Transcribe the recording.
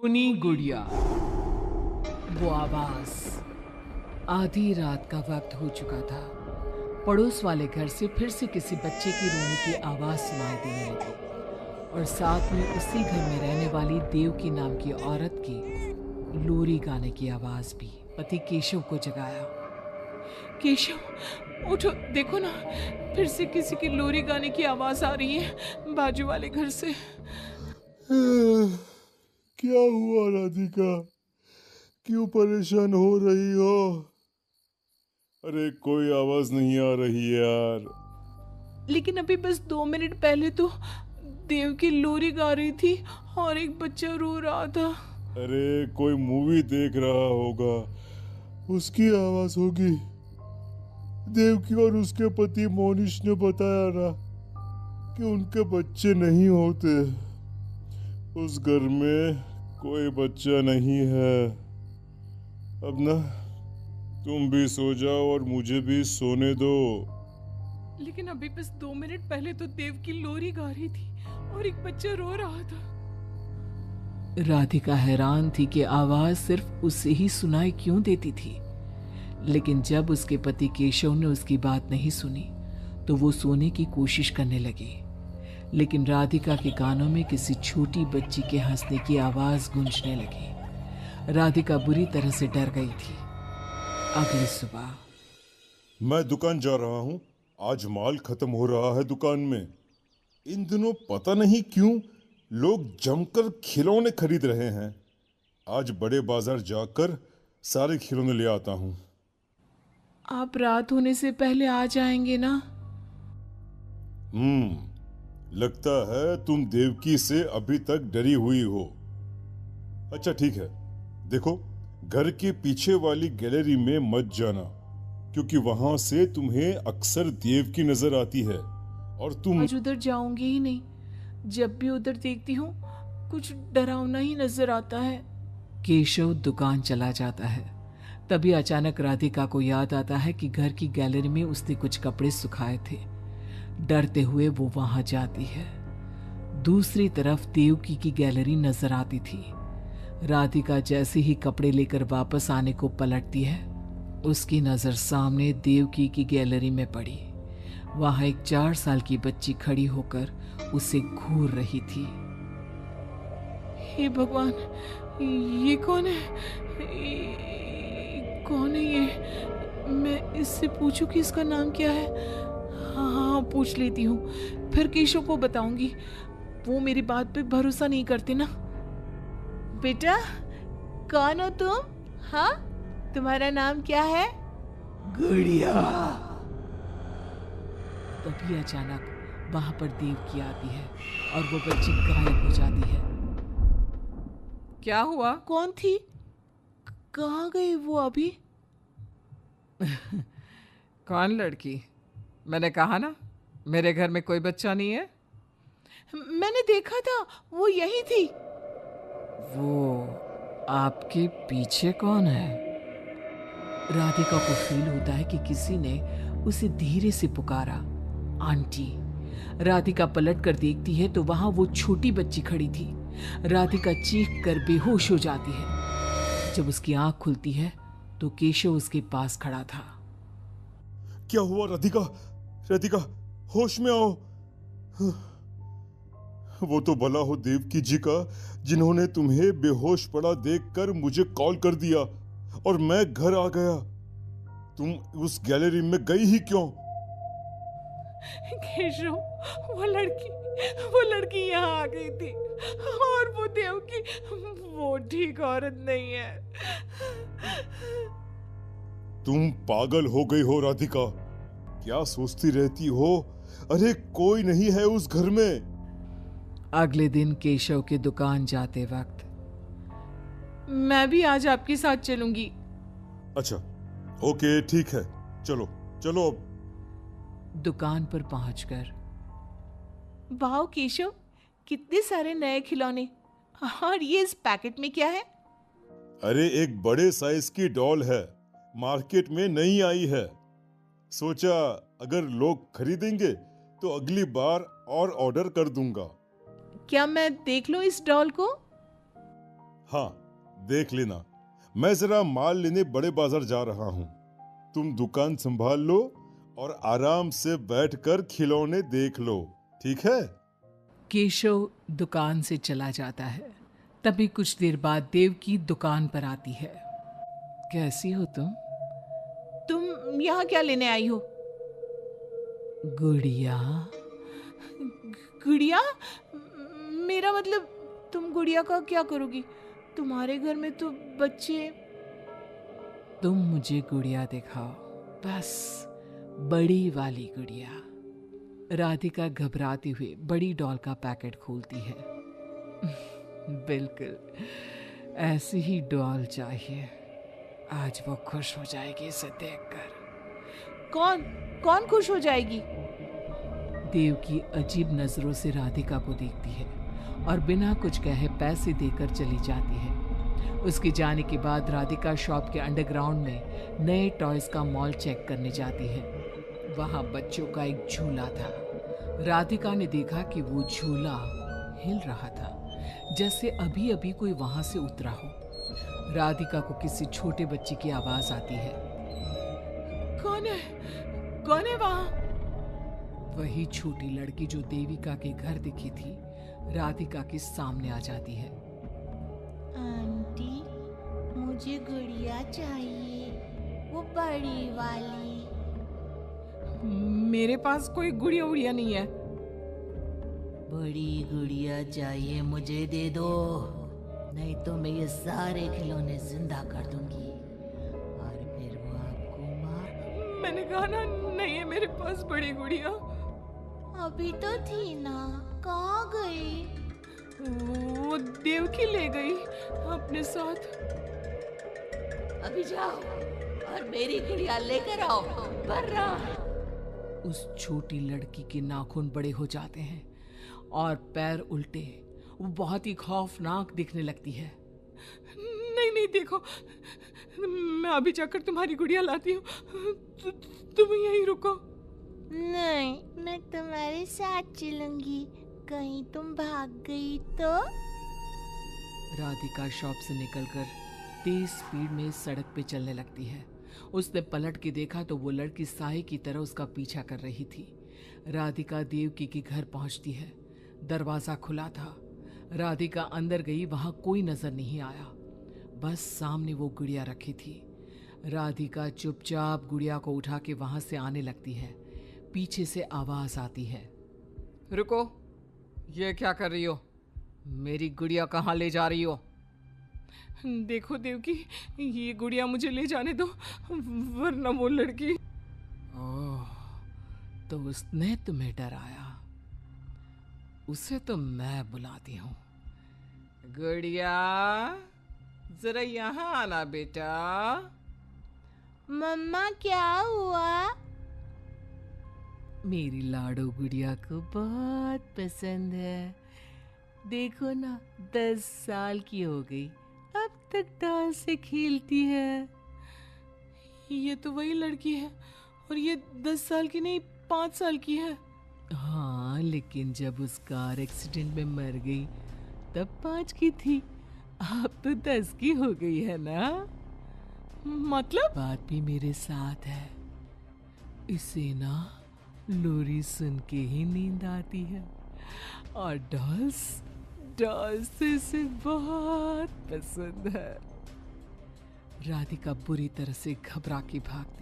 उनी गुड़िया। वो आवाज। आधी रात का वक्त हो चुका था। पड़ोस वाले घर से फिर से किसी बच्चे की रोने की आवाज सुनाई देने लगी और साथ में उसी घर में रहने वाली देवकी नाम की औरत की लोरी गाने की आवाज भी पति केशव को जगाया। केशव, उठो, देखो ना, फिर से किसी की लोरी गाने की आवाज आ रही है बाजू वाले घर से। क्या हुआ राधिका? क्यों परेशान हो रही हो? अरे कोई आवाज नहीं आ रही यार। लेकिन अभी बस 2 मिनट पहले तो देव की लोरी गा रही थी और एक बच्चा रो रहा था। अरे कोई मूवी देख रहा होगा, उसकी आवाज होगी। देवकी और उसके पति मोनिश ने बताया ना कि उनके बच्चे नहीं होते। उस घर में कोई बच्चा नहीं है। अब ना तुम भी सो जाओ और मुझे भी सोने दो। लेकिन अभी बस 2 मिनट पहले तो देव की लोरी गा रही थी और एक बच्चा रो रहा था। राधिका हैरान थी कि आवाज सिर्फ उसे ही सुनाई क्यों देती थी। लेकिन जब उसके पति केशव ने उसकी बात नहीं सुनी तो वो सोने की कोशिश करने लगी। लेकिन राधिका के कानों में किसी छोटी बच्ची के हंसने की आवाज गूंजने लगी। राधिका बुरी तरह से डर गई थी। अगली सुबह मैं दुकान जा रहा हूँ। आज माल खत्म हो रहा है दुकान में। इन दिनों पता नहीं क्यों लोग जमकर खिलौने खरीद रहे हैं। आज बड़े बाजार जाकर सारे खिलौने ले आता हूँ। आप रात होने से पहले आ जाएंगे ना? लगता है तुम देवकी से अभी तक डरी हुई हो। अच्छा ठीक है, देखो घर के पीछे वाली गैलरी में मत जाना, क्योंकि वहां से तुम्हें अक्सर देवकी नजर आती है और तुम। आज उधर जाऊंगी ही नहीं। जब भी उधर देखती हूँ कुछ डरावना ही नजर आता है। केशव दुकान चला जाता है। तभी अचानक राधिका को याद आता है कि घर की गैलरी में उसने कुछ कपड़े सुखाए थे। डरते हुए वो वहां जाती है। दूसरी तरफ देवकी की गैलरी नजर आती थी। राधिका जैसे ही कपड़े लेकर वापस आने को पलटती है, उसकी नजर सामने देवकी की गैलरी में पड़ी। वहां एक 4 साल की बच्ची खड़ी होकर उसे घूर रही थी। हे भगवान, ये कौन है? कौन है ये? मैं इससे पूछूं कि इसका नाम क्या है? हाँ हाँ, पूछ लेती हूँ, फिर केशव को बताऊंगी। वो मेरी बात पे भरोसा नहीं करते ना। बेटा, कौन हो तुम? हाँ, तुम्हारा नाम क्या है? गुड़िया। तभी अचानक वहां पर देवकी आती है और वो बच्ची गायब हो जाती है। क्या हुआ? कौन थी? कहाँ गई वो अभी? कौन लड़की? मैंने कहा ना मेरे घर में कोई बच्चा नहीं है। मैंने देखा था, वो यही थी। वो आपके पीछे कौन है? राधिका को फील होता है कि किसी ने उसे धीरे से पुकारा, आंटी। राधिका पलट कर देखती है तो वहां वो छोटी बच्ची खड़ी थी। राधिका चीख कर बेहोश हो जाती है। जब उसकी आंख खुलती है तो केशव उसके पास खड़ा था। क्या हुआ राधिका? राधिका, होश में आओ। वो तो भला हो देवकी जी का, जिन्होंने तुम्हें बेहोश पड़ा देखकर मुझे कॉल कर दिया और मैं घर आ गया। तुम उस गैलरी में गई ही क्यों? केशव, वो लड़की यहाँ आ गई थी और वो देवकी, वो ठीक औरत नहीं है। तुम पागल हो गई हो राधिका। क्या सोचती रहती हो? अरे कोई नहीं है उस घर में। अगले दिन केशव की दुकान जाते वक्त, मैं भी आज आपके साथ चलूंगी। अच्छा ओके ठीक है, चलो चलो अब। दुकान पर पहुंचकर, वाह केशव, कितने सारे नए खिलौने। और ये इस पैकेट में क्या है? अरे एक बड़े साइज की डॉल है, मार्केट में नहीं आई है। सोचा अगर लोग खरीदेंगे तो अगली बार और ऑर्डर कर दूंगा। क्या मैं देख लूं इस डॉल को? हाँ, देख लेना, मैं जरा माल लेने बड़े बाजार जा रहा हूँ। तुम दुकान संभाल लो और आराम से बैठकर खिलौने देख लो, ठीक है? केशव दुकान से चला जाता है। तभी कुछ देर बाद देवकी दुकान पर आती है। कैसी हो तुम? तुम यहाँ क्या लेने आई हो? गुड़िया। गुड़िया? मेरा मतलब तुम गुड़िया का क्या करोगी? तुम्हारे घर में तो बच्चे। तुम मुझे गुड़िया दिखाओ, बस बड़ी वाली गुड़िया। राधिका घबराते हुए बड़ी डॉल का पैकेट खोलती है। बिल्कुल ऐसी ही डॉल चाहिए। आज वो खुश हो जाएगी इसे देखकर। कौन कौन खुश हो जाएगी? देवकी अजीब नजरों से राधिका को देखती है और बिना कुछ कहे पैसे देकर चली जाती है। उसके जाने के बाद राधिका शॉप के अंडरग्राउंड में नए टॉयज का मॉल चेक करने जाती है। वहां बच्चों का एक झूला था। राधिका ने देखा कि वो झूला हिल रहा था, जैसे अभी अभी कोई वहां से उतरा हो। राधिका को किसी छोटे बच्चे की आवाज आती है। कौन है? कौन है वहां? वही छोटी लड़की जो देविका के घर दिखी थी, राधिका के सामने आ जाती है। आंटी, मुझे गुड़िया चाहिए, वो बड़ी वाली। मेरे पास कोई गुड़िया उड़िया नहीं है। बड़ी गुड़िया चाहिए, मुझे दे दो, नहीं तो मैं ये सारे खिलौने जिंदा कर दूंगी और फिर वो आपको मार। मैंने कहा ना, नहीं है मेरे पास बड़ी गुड़िया। अभी तो थी ना, कहाँ गई? वो देवकी ले गई अपने साथ। अभी जाओ और मेरी गुड़िया लेकर आओ, वरना। उस छोटी लड़की के नाखून बड़े हो जाते हैं और पैर उल्टे। वो बहुत ही खौफनाक दिखने लगती है। नहीं नहीं, देखो, मैं अभी जाकर तुम्हारी गुड़िया लाती हूँ। तुम यहीं रुको। नहीं, मैं तुम्हारे साथ चलूंगी, कहीं तुम भाग गई तो। राधिका शॉप से निकलकर तेज स्पीड में सड़क पे चलने लगती है। उसने पलट के देखा तो वो लड़की साए की तरह उसका पीछा कर रही थी। राधिका देवकी के घर पहुंचती है। दरवाजा खुला था। राधिका अंदर गई, वहां कोई नजर नहीं आया, बस सामने वो गुड़िया रखी थी। राधिका चुपचाप गुड़िया को उठा के वहां से आने लगती है। पीछे से आवाज आती है। रुको, ये क्या कर रही हो? मेरी गुड़िया कहाँ ले जा रही हो? देखो देवकी, ये गुड़िया मुझे ले जाने दो, वरना वो लड़की। ओह, तो उसने तुम्हें डराया। उसे तो मैं बुलाती हूँ। गुड़िया, जरा यहाँ आना बेटा। मम्मा, क्या हुआ? मेरी लाडो गुड़िया को बहुत पसंद है। देखो ना, 10 साल की हो गई, अब तक डॉल से खेलती है। ये तो वही लड़की है, और ये 10 साल की नहीं, 5 साल की है। हाँ, लेकिन जब उस कार एक्सीडेंट में मर गई तब 5 की थी, अब तो 10 की हो गई है ना। मतलब बात भी मेरे साथ है। इसे ना लोरी सुन के ही नींद आती है, और डॉल्स तो इसे बहुत पसंद है। राधिका बुरी तरह से घबरा के भागती